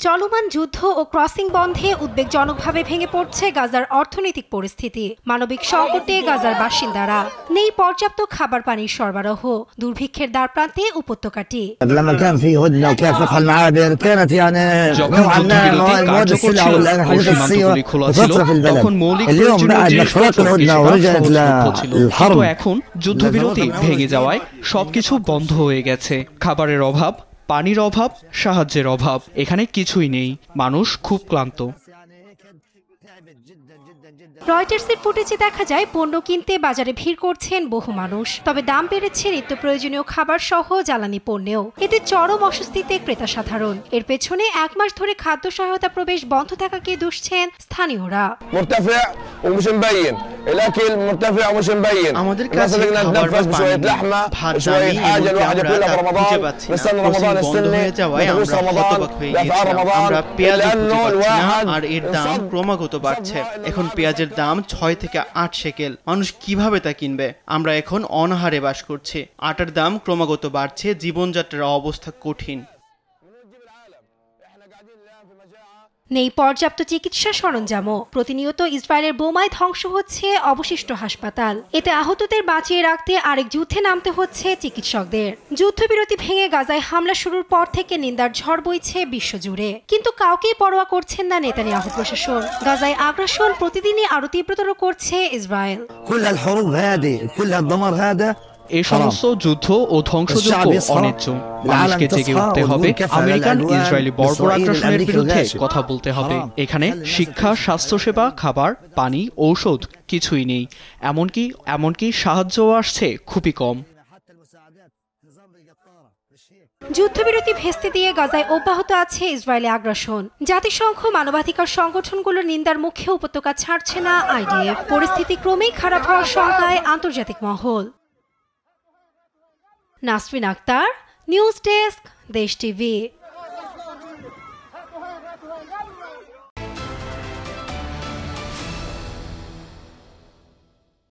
চলমান যুদ্ধ ও ক্রসিং বন্ধে উদ্বেগজনকভাবে ভেঙে পড়ছে গাজার অর্থনৈতিক পরিস্থিতি। মানবিক সংকটে গাজার বাসিন্দারা, নেই পর্যাপ্ত খাবার পানির সরবরাহ, দুর্ভিক্ষের দ্বারপ্রান্তে উপত্যকাটি। এখন যুদ্ধবিরতি ভেঙে যাওয়ায় সবকিছু বন্ধ হয়ে গেছে। খাবারের অভাব, পানির অভাব, সাহায্যের অভাব, এখানে কিছুই নেই। মানুষ খুব ক্লান্ত। রয়টার্সের ফুটেজে দেখা যায় পণ্য কিনতে বাজারে ভিড় করছেন বহু মানুষ। তবে দাম বেড়েছে নিত্য প্রয়োজনীয় খাবার সহ জ্বালানি পণ্যেও। এতে চরম অস্বস্তিতে ক্রেতা সাধারণ। এর পেছনে 1 মাস ধরে খাদ্য সহায়তা প্রবেশ বন্ধ থাকাকে দুষছেন স্থানীয়রা। আমাদের কাছে খাবার বা পানি, ভাত, ডালি এমনকি আমরা তা খুঁজে পাচ্ছি না। ক্রসিং বন্ধ হয়ে যাওয়ায় আমরা হতবাক হয়ে গেছিলাম। আমরা পেঁয়াজ খুঁজে পাচ্ছি না, আর এর দাম ক্রমাগত বাড়ছে। এখন পেঁয়াজের দাম 6 থেকে 8 শেকেল। মানুষ কিভাবে তা কিনবে? আমরা এখন অনাহারে বাস করছি। আটার দাম ক্রমাগত বাড়ছে। জীবনযাত্রার অবস্থা কঠিন। নেই পর্যাপ্ত চিকিৎসা সরঞ্জামও। প্রতিনিয়ত ইসরায়েলের বোমায় ধ্বংস হচ্ছে অবশিষ্ট হাসপাতাল। এতে আহতদের বাঁচিয়ে রাখতে আরেক যুদ্ধে নামতে হচ্ছে চিকিৎসকদের। যুদ্ধবিরতি ভেঙে গাজায় হামলা শুরুর পর থেকে নিন্দার ঝড় বইছে বিশ্বজুড়ে, কিন্তু কাউকেই পরোয়া করছেন না নেতানিয়াহু প্রশাসন। গাজায় আগ্রাসন প্রতিদিনই আরো তীব্রতর করছে ইসরায়েল। এই সমস্ত যুদ্ধ ও ধ্বংসযজ্ঞ অন্যায্য। মানুষকে জেগে উঠতে হবে। আমেরিকান ইসরায়েলি বর্বর আগ্রাসনের বিরুদ্ধে কথা বলতে হবে। এখানে শিক্ষা, স্বাস্থ্যসেবা, খাবার, পানি, ঔষধ কিছুই নেই। এমনকি সাহায্যও আসছে খুবই কম। যুদ্ধবিরতি ভেস্তে দিয়ে গাজায় অব্যাহত আছে ইসরায়েলি আগ্রাসন। জাতিসংঘ, মানবাধিকার সংগঠনগুলোর নিন্দার মুখে উপত্যকা ছাড়ছে না আইডিএফ। পরিস্থিতি ক্রমেই খারাপ হওয়ার শঙ্কায় আন্তর্জাতিক মহল। নাসরিন আক্তার, নিউজ ডেস্ক, দেশ টিভি।